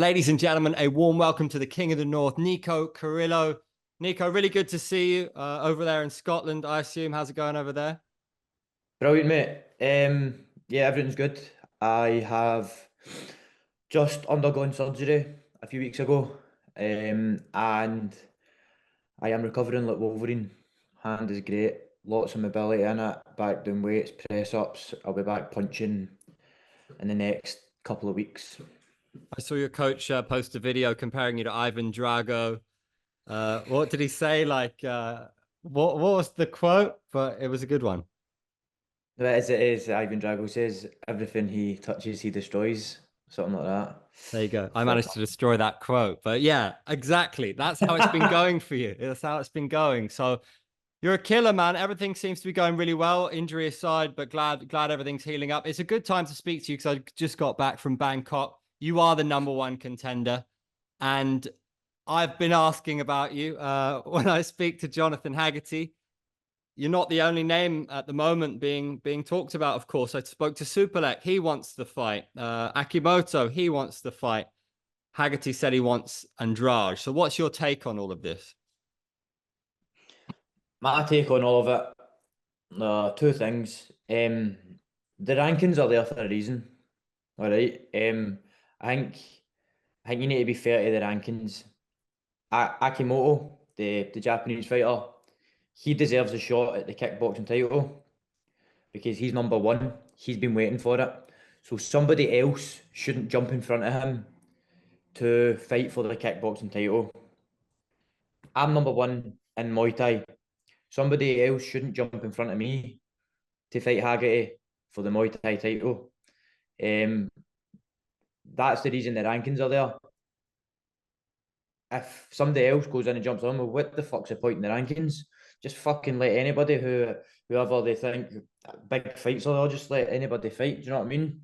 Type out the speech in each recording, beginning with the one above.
Ladies and gentlemen, a warm welcome to the King of the North, Nico Carrillo. Nico, really good to see you over there in Scotland, I assume. How's it going over there? Brilliant, mate. Yeah, everything's good. I have just undergone surgery a few weeks ago, and I am recovering like Wolverine. Hand is great, lots of mobility in it. Back doing weights, press ups. I'll be back punching in the next couple of weeks. I saw your coach post a video comparing you to Ivan Drago. What did he say? What was the quote? But it was a good one. But as it is, Ivan Drago says, everything he touches, he destroys. Something like that. There you go. I So, managed to destroy that quote. But yeah, exactly. That's how it's been going for you. That's how it's been going. So you're a killer, man. Everything seems to be going really well, injury aside, but glad everything's healing up. It's a good time to speak to you because I just got back from Bangkok. You are the number one contender. And I've been asking about you when I speak to Jonathan Haggerty. You're not the only name at the moment being talked about, of course. I spoke to Superlec. He wants the fight. Akimoto, he wants the fight. Haggerty said he wants Andrade. So what's your take on all of this? my take on all of it, two things. The rankings are there for a reason. All right. I think I think you need to be fair to the rankings. Akimoto, the Japanese fighter, he deserves a shot at the kickboxing title because he's number one. He's been waiting for it. So somebody else shouldn't jump in front of him to fight for the kickboxing title. I'm number one in Muay Thai. Somebody else shouldn't jump in front of me to fight Haggerty for the Muay Thai title. Um, that's the reason the rankings are there. If somebody else goes in and jumps on, well, what the fuck's the point in the rankings? Just fucking let anybody whoever they think big fights are, they'll just let anybody fight. Do you know what I mean?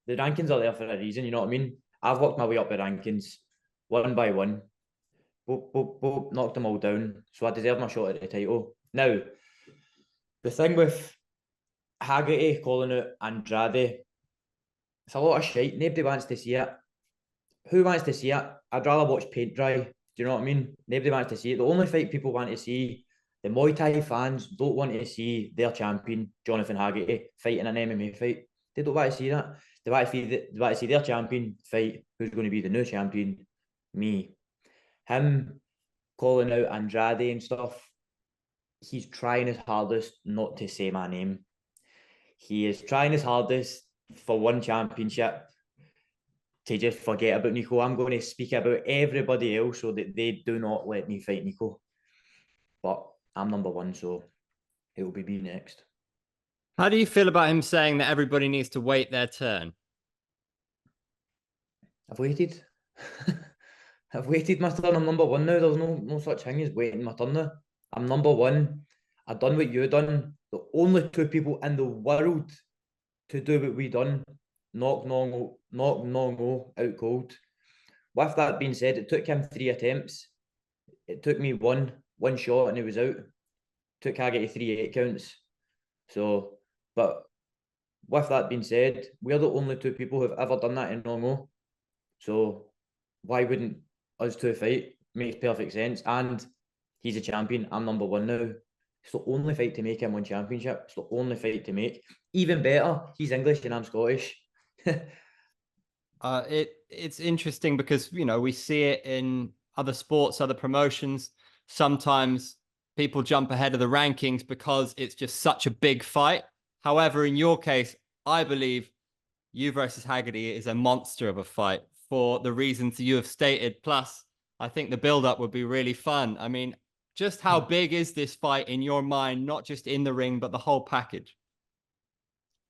The rankings are there for a reason. You know what I mean? I've worked my way up the rankings one by one. Boop, boop, boop, knocked them all down. So I deserve my shot at the title. Now, the thing with Haggerty calling out Andrade, it's a lot of shite. Nobody wants to see it. Who wants to see it? I'd rather watch paint dry. Do you know what I mean? Nobody wants to see it. The only fight people want to see, the Muay Thai fans don't want to see their champion, Jonathan Haggerty, fighting an MMA fight. They don't want to see that. They want to see their champion fight. Who's going to be the new champion? Me. Him calling out Andrade and stuff. He's trying his hardest not to say my name. He is trying his hardest for one championship to just forget about Nico. I'm going to speak about everybody else so that they do not let me fight Nico. But I'm number one, so it will be me next. How do you feel about him saying that everybody needs to wait their turn? I've waited. I've waited my turn. I'm number one now. There's no such thing as waiting my turn now. I'm number one. I've done what you done. The only two people in the world to do what we done, knock Nong-O out cold. With that being said, it took him 3 attempts. It took me one shot and he was out. Took Haggerty 3 8 counts. So, but with that being said, we're the only two people who've ever done that in Nong-O. So why wouldn't us two fight? Makes perfect sense. And he's a champion. I'm number one now. It's the only fight to make him win championship. It's the only fight to make. Even better, he's English and I'm Scottish. It's interesting because we see it in other sports, other promotions. Sometimes people jump ahead of the rankings because it's just such a big fight. However, in your case, I believe you versus Haggerty is a monster of a fight for the reasons you have stated. Plus, I think the build-up would be really fun. I mean, just how big is this fight in your mind, not just in the ring, but the whole package?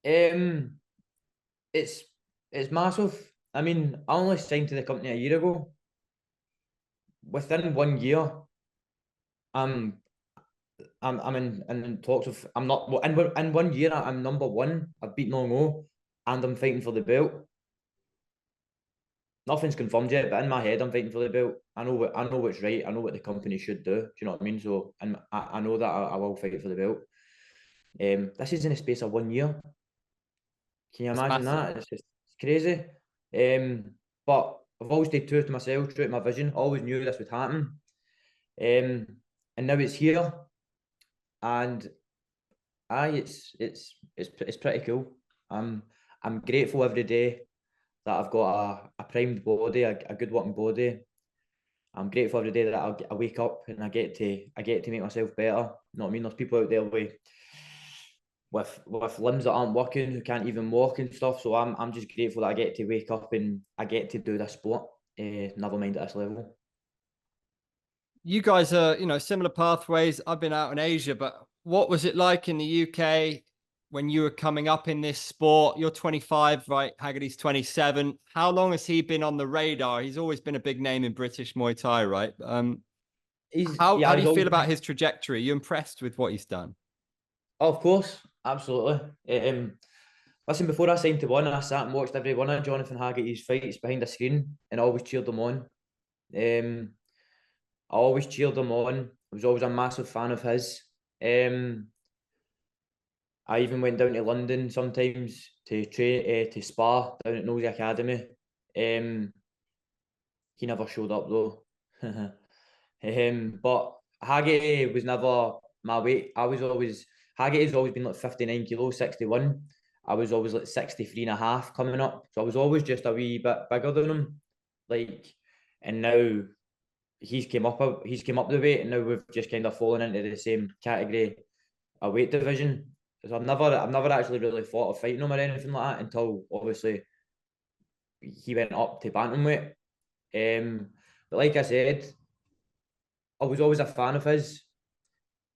um, it's massive. I mean, I only signed to the company a year ago. Within 1 year, I'm I'm in talks of I'm not well, in 1 year I'm number one. I've beaten Nong-O and I'm fighting for the belt. Nothing's confirmed yet, but in my head I'm fighting for the belt. I know what's right. I know what the company should do. Do you know what I mean? So and I know that I will fight for the belt. This is in a space of 1 year. Can you It's imagine massive. that? It's just crazy. But I've always stayed true to myself, true to my vision. Always knew this would happen. And now it's here, and it's pretty cool. I'm grateful every day that I've got a primed body, a good working body. I'm grateful every day that I wake up and I get to make myself better. You know what I mean? There's people out there with limbs that aren't working, who can't even walk and stuff. So I'm just grateful that I get to wake up and I get to do this sport. Never mind at this level. You guys are, similar pathways. I've been out in Asia, but what was it like in the UK when you were coming up in this sport? You're 25, right? Haggerty's 27. How long has he been on the radar? He's always been a big name in British Muay Thai, right? How do He's you feel always about his trajectory? Are you impressed with what he's done? Oh, of course, absolutely. Listen, before I signed to one, I sat and watched every one of Jonathan Haggerty's fights behind the screen, and I always cheered them on. I always cheered him on. I was always a massive fan of his. I even went down to London sometimes to train, to spar down at Nosy Academy. He never showed up though. But Haggerty was never my weight. Haggerty's always been like 59 kilos, 61. I was always like 63 and a half coming up. So I was always just a wee bit bigger than him. And now he's came up the weight, and now we've just kind of fallen into the same category, a weight division. So I've never actually really thought of fighting him or anything like that until obviously he went up to bantamweight. But like I said, I was always a fan of his.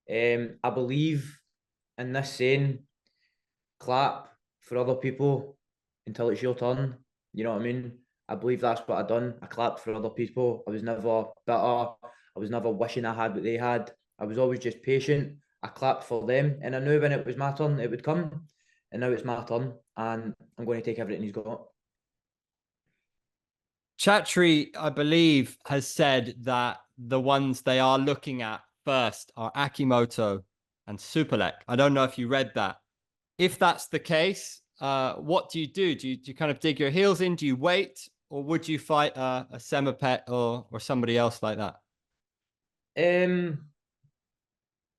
I believe in this saying, clap for other people until it's your turn. You know what I mean? I believe that's what I done. I clapped for other people. I was never bitter. I was never wishing I had what they had. I was always just patient. I clapped for them, and I knew when it was my turn, it would come. And now it's my turn, and I'm going to take everything he's got. Chatri, I believe, has said that the ones they are looking at first are Akimoto and Superlec. I don't know if you read that. If that's the case, what do you do? Do you kind of dig your heels in? Do you wait, or would you fight a Semapet or somebody else like that?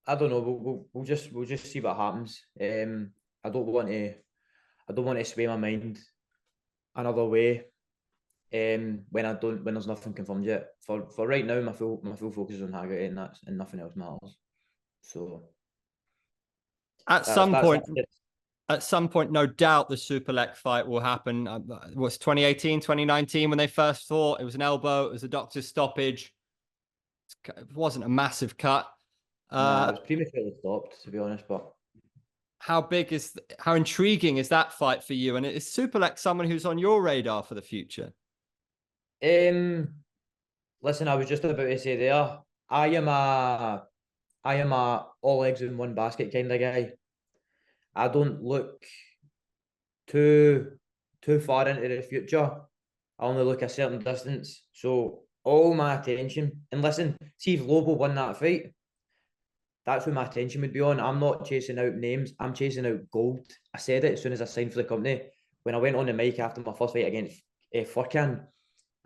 I don't know. We'll just see what happens. I don't want to sway my mind another way. When there's nothing confirmed yet. For right now, my full focus is on Haggerty, and nothing else matters. So At some that's point, it. no doubt the Superlec fight will happen. What's 2018, 2019 when they first fought? It was an elbow. It was a doctor's stoppage. It wasn't a massive cut. Nah, it was prematurely stopped, to be honest. But how intriguing is that fight for you? And is Superlec someone who's on your radar for the future? listen, I was just about to say there, I am a all eggs in one basket kind of guy. I don't look too far into the future. I only look a certain distance. So all my attention, and listen, see if Lobo won that fight, that's where my attention would be on. I'm not chasing out names. I'm chasing out gold. I said it as soon as I signed for the company. When I went on the mic after my first fight against Furkan,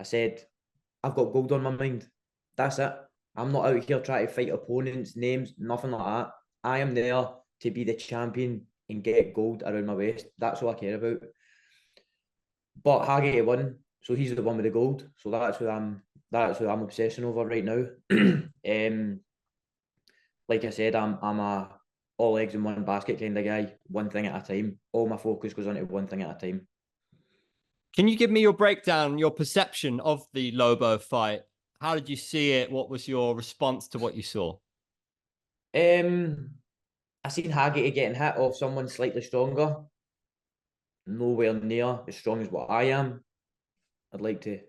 I said, I've got gold on my mind. That's it. I'm not out here trying to fight opponents, names, nothing like that. I am there to be the champion and get gold around my waist. That's all I care about. But Haggerty won, so he's the one with the gold. So that's what I'm obsessing over right now. Like I said, I'm a all eggs in one basket kind of guy, one thing at a time. All my focus goes onto one thing at a time. Can you give me your breakdown, your perception of the Lobo fight? How did you see it? What was your response to what you saw? I seen Haggerty getting hit off someone slightly stronger, nowhere near as strong as what I am. I'd like to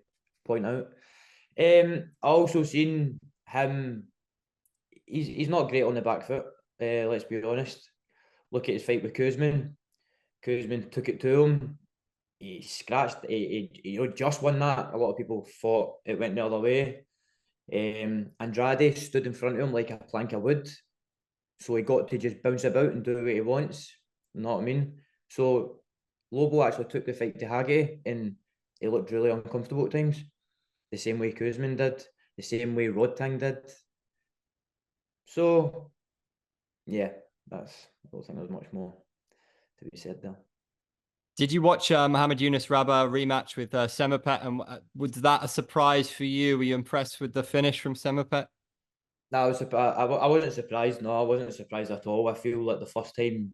point out. I also seen him. He's not great on the back foot. Let's be honest. Look at his fight with Kuzmin. Kuzmin took it to him. He scratched. He just won that. A lot of people thought it went the other way. Andrade stood in front of him like a plank of wood, so he got to just bounce about and do what he wants. You know what I mean? So Lobo actually took the fight to Haggerty, and he looked really uncomfortable at times. the same way Kuzman did, the same way Rodtang did. So, yeah, I don't think there's much more to be said there. Did you watch Muhammad Yunus Rabah rematch with Semapet? And was that a surprise for you? Were you impressed with the finish from Semapet? No, I wasn't surprised. No, I wasn't surprised at all. I feel like the first time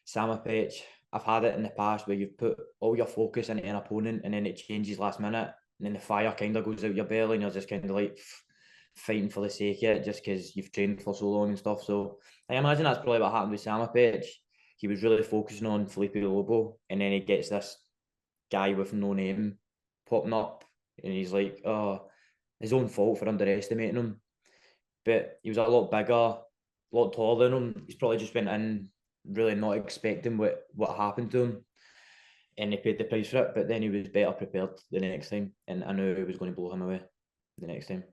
Samapech, I've had it in the past where you've put all your focus into an opponent and then it changes last minute and then the fire kind of goes out your belly and you're just kind of like fighting for the sake of it just because you've trained for so long and stuff. So I imagine that's probably what happened with Samapech. He was really focusing on Felipe Lobo and then he gets this guy with no name popping up and he's like, oh, his own fault for underestimating him. But he was a lot bigger, a lot taller than him. He's probably just went in really not expecting what happened to him. And he paid the price for it, but then he was better prepared the next time. And I knew he was going to blow him away the next time.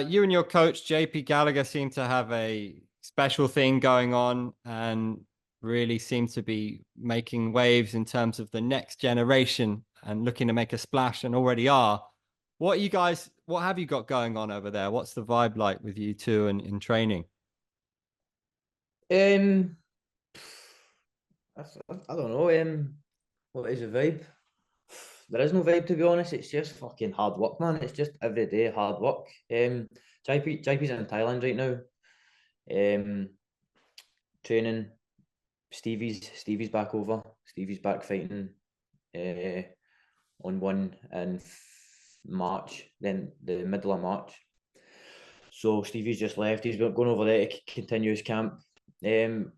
You and your coach, JP Gallagher, seem to have a special thing going on and really seem to be making waves in terms of the next generation and looking to make a splash and already are. What have you got going on over there? What's the vibe like with you two and in training? I don't know. What is the vibe? There is no vibe, to be honest. It's just fucking hard work, man. It's just everyday hard work. JP's in Thailand right now. Training. Stevie's back over. Stevie's back fighting on one in March, then the middle of March. So Stevie's just left. He's going over there to continue his camp.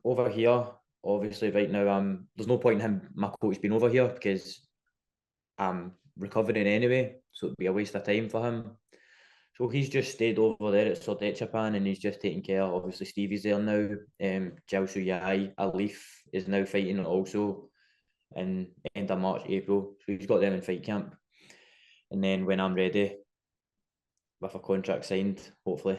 Over here, obviously, right now, there's no point in him, my coach, being over here because I'm recovering anyway. So it'd be a waste of time for him. So he's just stayed over there at Sordet Japan and he's just taking care. Obviously, Stevie's there now. Jiao Yai, Alif is now fighting also in end of March, April. So he's got them in fight camp. And then when I'm ready, with a contract signed, hopefully,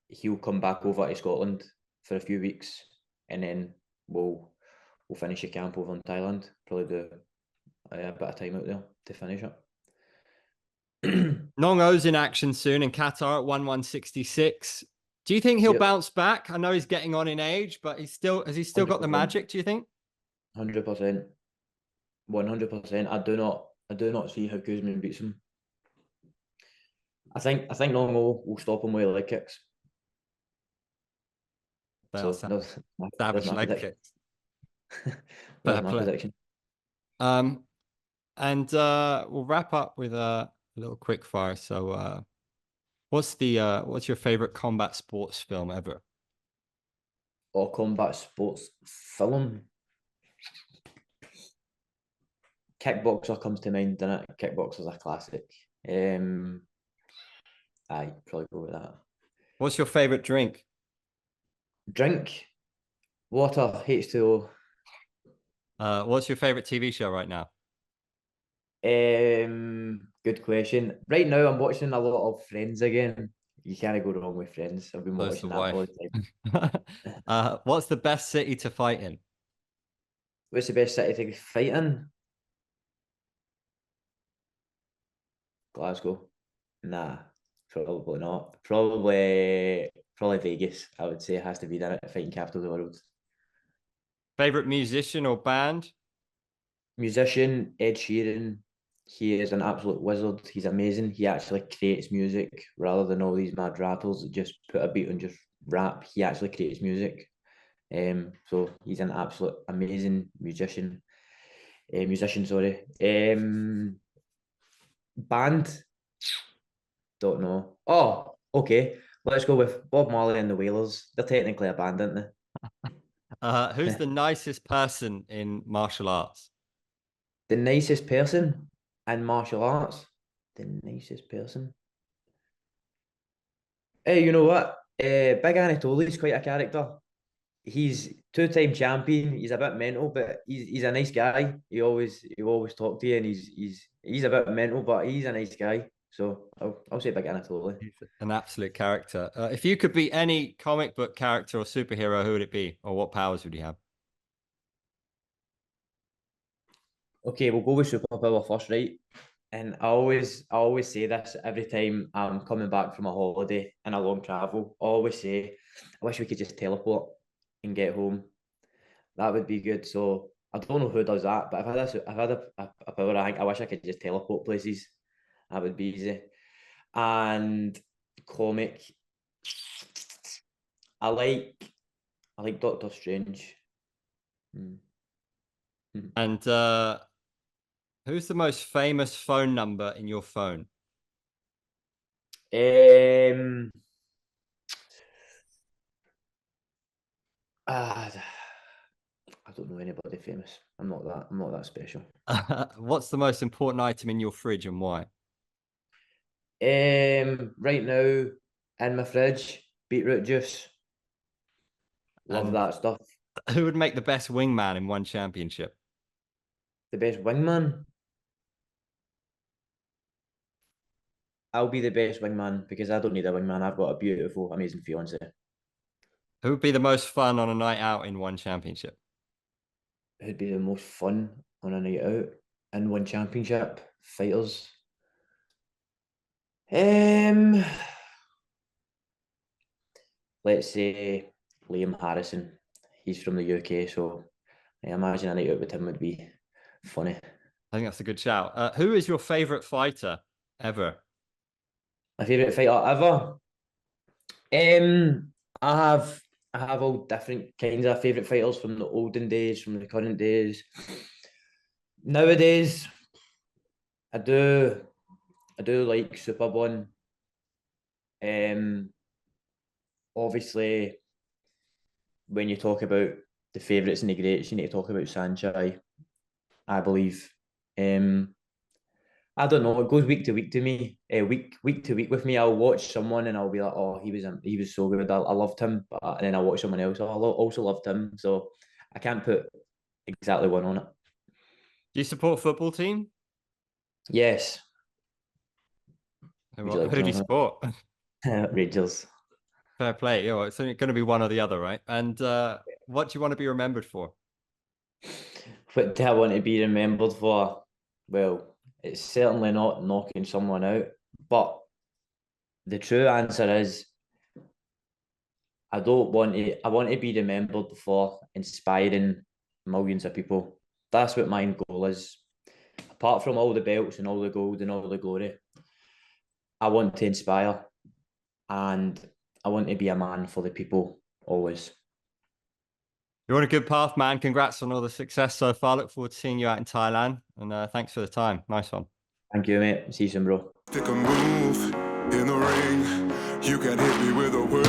he'll come back over to Scotland for a few weeks, and then we'll finish the camp over in Thailand. Probably do a bit of time out there to finish it. Nong-O's in action soon in Qatar at 166. Do you think he'll bounce back? I know he's getting on in age, but has he still got the magic, do you think? 100%. 100%. I do not see how Kuzman beats him. I think Nong-O will stop him with leg kicks. So that's my prediction. That's my prediction. And we'll wrap up with a little quick fire. So what's your favorite combat sports film ever? Or combat sports film? Kickboxer comes to mind, doesn't it? Kickboxer's a classic. Aye, probably go with that. What's your favorite drink? Drink? Water, H2O. What's your favorite TV show right now? Good question. Right now, I'm watching a lot of Friends again. You can't go wrong with Friends. I've been watching that all the time. What's the best city to fight in? What's the best city to fight in? Glasgow. Nah, probably not. Probably Vegas. I would say it has to be the fighting capital of the world. Favorite musician or band? Musician, Ed Sheeran. He is an absolute wizard. He's amazing. He actually creates music rather than all these mad rappers that just put a beat and just rap. He actually creates music. So he's an absolute amazing musician. Sorry. Band. Don't know. Oh, okay. Let's go with Bob Marley and the Wailers. They're technically a band, aren't they? Who's the nicest person in martial arts? The nicest person in martial arts? The nicest person? Hey, you know what? Big Anatoly's quite a character. He's two-time champion. He's a bit mental, but he's a nice guy. He always talk to you, and he's a bit mental, but he's a nice guy. So I'll say Big Anatoly. He's an absolute character. If you could be any comic book character or superhero, who would it be, or what powers would you have? Okay, we'll go with superpower first, right? And I always say this every time I'm coming back from a holiday and a long travel. I always say, I wish we could just teleport and get home. That would be good. So I don't know who does that, but I've had a power. I wish I could just teleport places. That would be easy. And comic, I like Doctor Strange. Mm. And who's the most famous phone number in your phone? Ah, I don't know anybody famous. I'm not that special. What's the most important item in your fridge and why? Right now in my fridge, beetroot juice. Love And that stuff. who would make the best wingman in one championship? The best wingman. I'll be the best wingman because I don't need a wingman. I've got a beautiful, amazing fiance. Who would be the most fun on a night out in one championship? Who'd be the most fun on a night out in one championship? Fighters. Let's say Liam Harrison. He's from the UK, so I imagine a night out with him would be funny. I think that's a good shout. Who is your favorite fighter ever? My favourite fighter ever. Um, I have all different kinds of favourite fighters from the olden days, from the current days. Nowadays, I do like Superbon. Obviously, when you talk about the favourites and the greats, you need to talk about Sanchai, I believe. I don't know. It goes week to week to me. Week to week with me. I'll watch someone and I'll be like, oh, he was so good. I loved him. And then I'll watch someone else. Oh, I also loved him. So I can't put exactly one on it. Do you support football team? Yes. Would you like Who to do you know support? that? Rangers. Fair play. Yeah, well, it's going to be one or the other, right? And what do you want to be remembered for? What do I want to be remembered for? Well, it's certainly not knocking someone out, but the true answer is I don't want to. I want to be remembered for inspiring millions of people. That's what my goal is. Apart from all the belts and all the gold and all the glory, I want to inspire, and I want to be a man for the people always. You're on a good path, man. Congrats on all the success so far. Look forward to seeing you out in Thailand. And thanks for the time. Nice one. Thank you, mate. See you soon, bro. Take a move in the ring. You can hit me with a word.